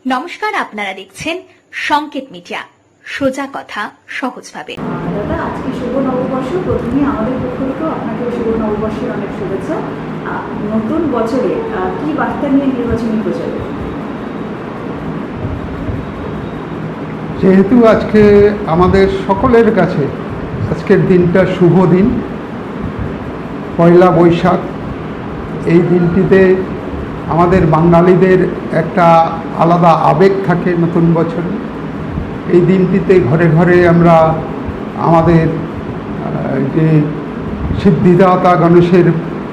নমস্কার, আপনারা দেখছেন সংকেত মিডিয়া, সোজা কথা সহজভাবে। দাদা, আজকে শুভ নববর্ষ। প্রথমে আমাদের পক্ষ থেকে আপনাকে শুভ নববর্ষের অনেক শুভেচ্ছা। নতুন বছরে কি বার্তা নিয়ে নির্বাচনী প্রচারে? যেহেতু আজকে আমাদের সকলের কাছে আজকের দিনটা শুভ দিন, পয়লা বৈশাখ, এই দিনটিতে আমাদের বাঙালিদের একটা আলাদা আবেগ থাকে নতুন বছরে। এই দিনটিতে ঘরে ঘরে আমরা আমাদের যে সিদ্ধিদাতা গণেশের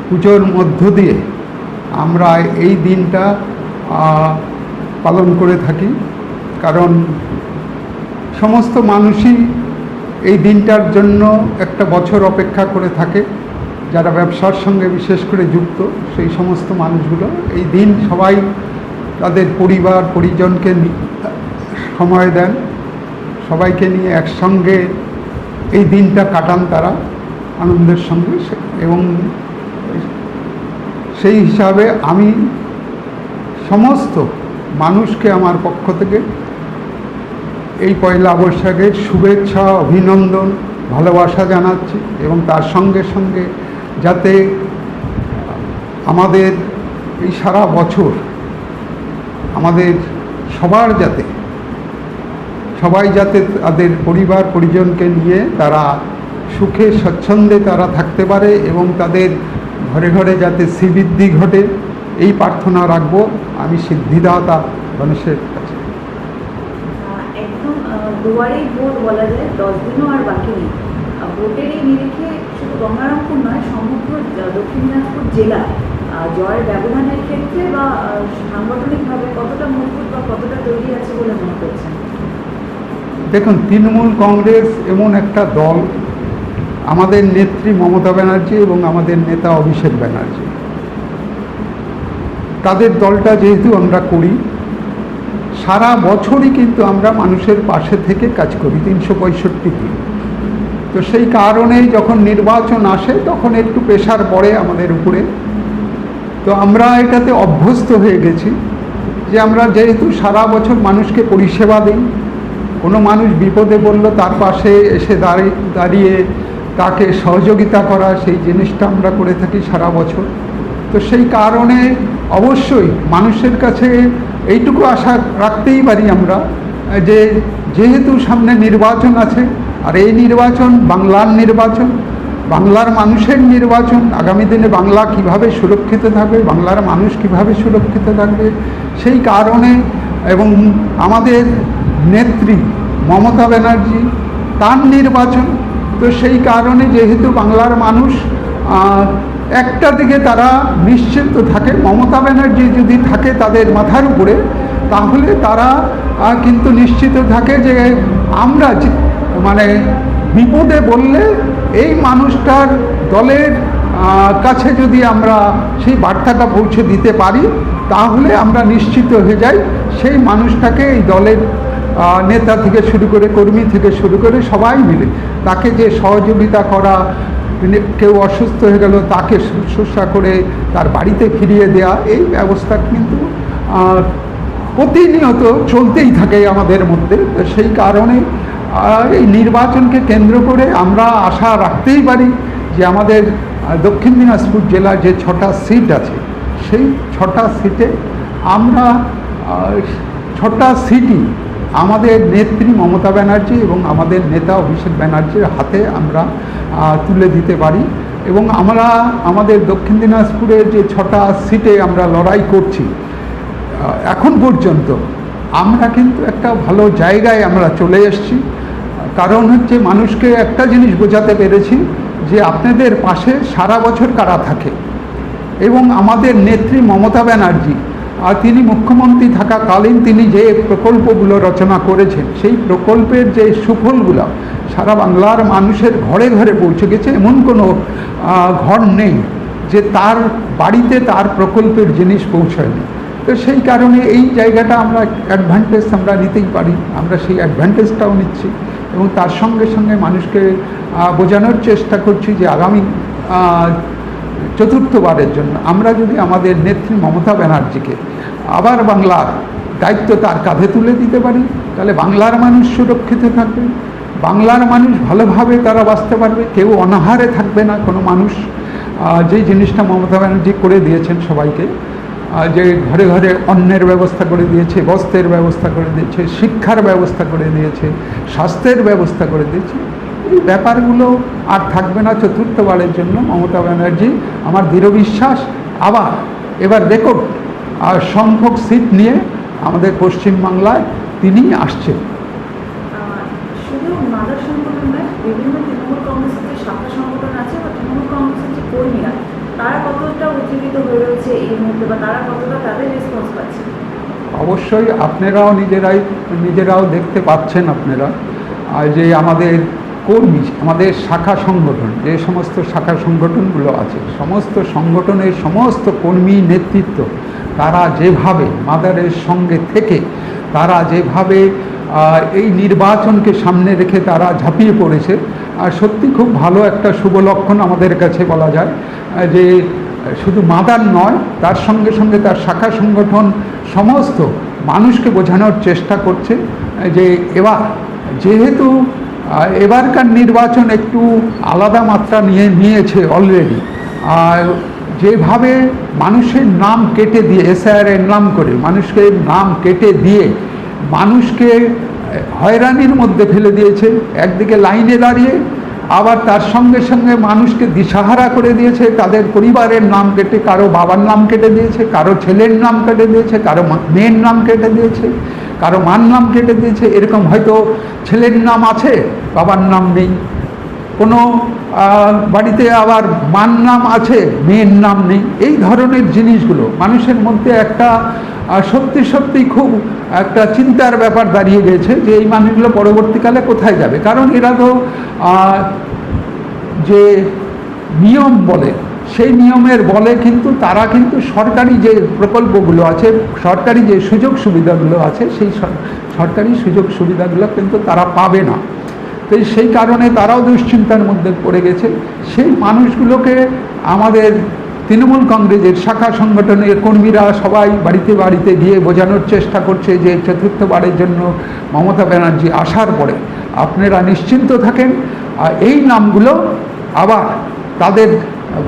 পুজোর মধ্য দিয়ে আমরা এই দিনটা পালন করে থাকি, কারণ সমস্ত মানুষই এই দিনটার জন্য একটা বছর অপেক্ষা করে থাকে। যারা ব্যবসার সঙ্গে বিশেষ করে যুক্ত সেই সমস্ত মানুষগুলো এই দিন সবাই তাদের পরিবার পরিজনকে সময় দেন, সবাইকে নিয়ে একসঙ্গে এই দিনটা কাটান তারা আনন্দের সঙ্গে। এবং সেই হিসাবে আমি সমস্ত মানুষকে আমার পক্ষ থেকে এই পয়লা বৈশাখের শুভেচ্ছা, অভিনন্দন, ভালোবাসা জানাচ্ছি। এবং তার সঙ্গে সঙ্গে যাতে আমাদের এই সারা বছর আমাদের সবাই যাতে তাদের পরিবার পরিজনকে নিয়ে তারা সুখে স্বচ্ছন্দে তারা থাকতে পারে এবং তাদের ঘরে ঘরে যাতে শ্রীবৃদ্ধি ঘটে, এই প্রার্থনা রাখবো আমি সিদ্ধিদাতা গণেশের কাছে। একদম দুয়ারেই ভোট বলা যায়, 10 দিনও আর বাকি নেই। ভোটের এই নিরিখে শুধু গঙ্গারামপুর নয়, সমগ্র দক্ষিণ দিনাজপুর জেলা জয়ের ব্যবধানের ক্ষেত্রে বা সাংগঠনিকভাবে কতটা মজবুত বা কতটা তৈরি আছে বলে মনে করছেন? দেখুন, তৃণমূল কংগ্রেস এমন একটা দল, আমাদের নেত্রী মমতা ব্যানার্জি এবং আমাদের নেতা অভিষেক ব্যানার্জি, তাদের দলটা যেহেতু আমরা করি, সারা বছরই কিন্তু আমরা মানুষের পাশে থেকে কাজ করি 365 দিন। তো সেই কারণেই যখন নির্বাচন আসে তখন একটু প্রেশার পড়ে আমাদের উপরে। তো আমরা এটাতে অভ্যস্ত হয়ে গেছি যে আমরা যেহেতু সারা বছর মানুষকে পরিষেবা দিই, কোনো মানুষ বিপদে পড়লো তার পাশে এসে দাঁড়িয়ে তাকে সহযোগিতা করা, সেই জিনিসটা আমরা করে থাকি সারা বছর। তো সেই কারণে অবশ্যই মানুষের কাছে এইটুকু আশা রাখতেই পারি আমরা যে যেহেতু সামনে নির্বাচন আছে, আর এই নির্বাচন বাংলার নির্বাচন, বাংলার মানুষের নির্বাচন, আগামী দিনে বাংলা কিভাবে সুরক্ষিত থাকবে, বাংলার মানুষ কিভাবে সুরক্ষিত থাকবে, সেই কারণে এবং আমাদের নেত্রী মমতা ব্যানার্জি তার নির্বাচন। তো সেই কারণে যেহেতু বাংলার মানুষ একটা দিকে তারা নিশ্চিন্ত থাকে, মমতা ব্যানার্জি যদি থাকে তাদের মাথার উপরে, তাহলে তারা কিন্তু নিশ্চিত থাকে যে আমরা মানে বিপদে বললে এই মানুষটার দলের কাছে যদি আমরা সেই বার্তাটা পৌঁছে দিতে পারি, তাহলে আমরা নিশ্চিত হয়ে যাই সেই মানুষটাকে এই দলের নেতা থেকে শুরু করে কর্মী থেকে শুরু করে সবাই মিলে তাকে যে সহযোগিতা করা, কেউ অসুস্থ হয়ে গেল তাকে শুশ্রূষা করে তার বাড়িতে ফিরিয়ে দেওয়া, এই ব্যবস্থা কিন্তু প্রতিনিয়ত চলতেই থাকে আমাদের মধ্যে। তো সেই কারণে এই নির্বাচনকে কেন্দ্র করে আমরা আশা রাখতেই পারি যে আমাদের দক্ষিণ দিনাজপুর জেলার যে 6টা সিট আছে, সেই 6টা সিটে আমরা 6টা সিটই আমাদের নেত্রী মমতা ব্যানার্জি এবং আমাদের নেতা অভিষেক ব্যানার্জির হাতে আমরা তুলে দিতে পারি। এবং আমরা আমাদের দক্ষিণ দিনাজপুরের যে 6টা সিটে আমরা লড়াই করছি, এখন পর্যন্ত আমরা কিন্তু একটা ভালো জায়গায় আমরা চলে এসেছি। কারণ হচ্ছে মানুষকে একটা জিনিস বোঝাতে পেরেছি যে আপনাদের পাশে সারা বছর কারা থাকে। এবং আমাদের নেত্রী মমতা ব্যানার্জি তিনি মুখ্যমন্ত্রী থাকাকালীন তিনি যে প্রকল্পগুলো রচনা করেছেন, সেই প্রকল্পের যে সুফলগুলো সারা বাংলার মানুষের ঘরে ঘরে পৌঁছে গেছে। এমন কোনো ঘর নেই যে তার বাড়িতে তার প্রকল্পের জিনিস পৌঁছায়নি। তো সেই কারণে এই জায়গাটা আমরা অ্যাডভান্টেজ আমরা নিতেই পারি, আমরা সেই অ্যাডভান্টেজটাও নিচ্ছি। এবং তার সঙ্গে সঙ্গে মানুষকে বোঝানোর চেষ্টা করছি যে আগামী চতুর্থবারের জন্য আমরা যদি আমাদের নেত্রী মমতা ব্যানার্জিকে আবার বাংলার দায়িত্ব তার কাঁধে তুলে দিতে পারি, তাহলে বাংলার মানুষ সুরক্ষিত থাকবে, বাংলার মানুষ ভালোভাবে তারা বাঁচতে পারবে, কেউ অনাহারে থাকবে না কোনো মানুষ। যেই জিনিসটা মমতা ব্যানার্জি করে দিয়েছেন সবাইকে, যে ঘরে ঘরে অন্নের ব্যবস্থা করে দিয়েছে, বস্ত্রের ব্যবস্থা করে দিয়েছে, শিক্ষার ব্যবস্থা করে দিয়েছে, স্বাস্থ্যের ব্যবস্থা করে দিয়েছে, এই ব্যাপারগুলো আর থাকবে না চতুর্থবারের জন্য মমতা ব্যানার্জি। আমার দৃঢ় বিশ্বাস এবার রেকর্ড সংখ্যক সিট নিয়ে আমাদের পশ্চিমবাংলায় তিনি আসছেন। শুধু মাদার সংগঠন নয়, বিভিন্ন তৃণমূল কংগ্রেসের যে শাখা সংগঠন আছে বা তৃণমূল কংগ্রেসের যে কর্মীরা, তারা কতটা উজ্জীবিত হয়ে রয়েছে এই মুহূর্তে, বা তারা কতটা তাদের রেসপন্স পাচ্ছে? অবশ্যই আপনারাও নিজেরাও দেখতে পাচ্ছেন আপনারা যে আমাদের কর্মী, আমাদের শাখা সংগঠন, যে সমস্ত শাখা সংগঠনগুলো আছে, সমস্ত সংগঠনের সমস্ত কর্মী নেতৃত্ব তারা যেভাবে মাদারের সঙ্গে থেকে তারা যেভাবে এই নির্বাচনকে সামনে রেখে তারা ঝাঁপিয়ে পড়েছে, আর সত্যি খুব ভালো একটা শুভ লক্ষণ আমাদের কাছে বলা যায়। যে শুধু মাদার নয়, তার সঙ্গে সঙ্গে তার শাখা সংগঠন সমস্ত মানুষকে বোঝানোর চেষ্টা করছে যে যেহেতু এবারকার নির্বাচন একটু আলাদা মাত্রা নিয়েছে অলরেডি, যেভাবে মানুষের নাম কেটে দিয়ে এসআইআরের নাম করে মানুষকে নাম কেটে দিয়ে মানুষকে হয়রানির মধ্যে ফেলে দিয়েছে, একদিকে লাইনে দাঁড়িয়ে, আবার তার সঙ্গে সঙ্গে মানুষকে দিশাহারা করে দিয়েছে, তাদের পরিবারের নাম কেটে কারো বাবার নাম কেটে দিয়েছে, কারো ছেলের নাম কেটে দিয়েছে, কারো মেয়ের নাম কেটে দিয়েছে, কারো মার নাম কেটে দিয়েছে। এরকম হয়তো ছেলের নাম আছে, বাবার নাম নেই, কোনো বাড়িতে আবার মার নাম আছে, মেয়ের নাম নেই। এই ধরনের জিনিসগুলো মানুষের মধ্যে একটা সত্যি খুব একটা চিন্তার ব্যাপার দাঁড়িয়ে গেছে যে এই মানুষগুলো পরবর্তীকালে কোথায় যাবে। কারণ এরা তো যে নিয়ম বলে, সেই নিয়মের বলে কিন্তু তারা কিন্তু সরকারি যে প্রকল্পগুলো আছে, সরকারি যে সুযোগ সুবিধাগুলো আছে, সেই সরকারি সুযোগ সুবিধাগুলো কিন্তু তারা পাবে না। তো সেই কারণে তারাও দুশ্চিন্তার মধ্যে পড়ে গেছে। সেই মানুষগুলোকে আমাদের তৃণমূল কংগ্রেসের শাখা সংগঠনের কর্মীরা সবাই বাড়িতে বাড়িতে গিয়ে বোঝানোর চেষ্টা করছে যে চতুর্থবারের জন্য মমতা ব্যানার্জি আসার পরে আপনারা নিশ্চিন্ত থাকেন, আর এই নামগুলো আবার তাদের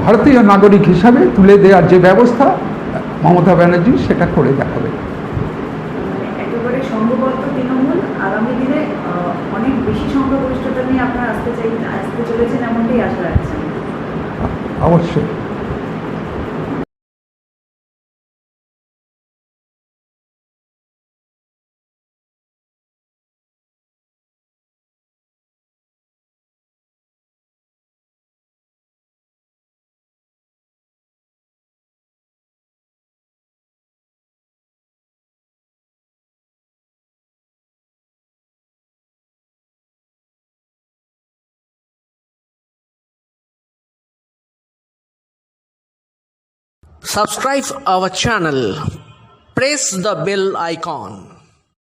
ভারতীয় নাগরিক হিসাবে তুলে দেওয়ার যে ব্যবস্থা মমতা ব্যানার্জি সেটা করে দেখাবে। একেবারে সংঘবদ্ধ তৃণমূল আগামী দিনে অনেক বেশি সংখ্যাগরিষ্ঠতা নিয়ে আপনারা আসতে চলেছেন, এমনটাই আশা রাখছেন? অবশ্যই। Subscribe our channel. Press the bell icon.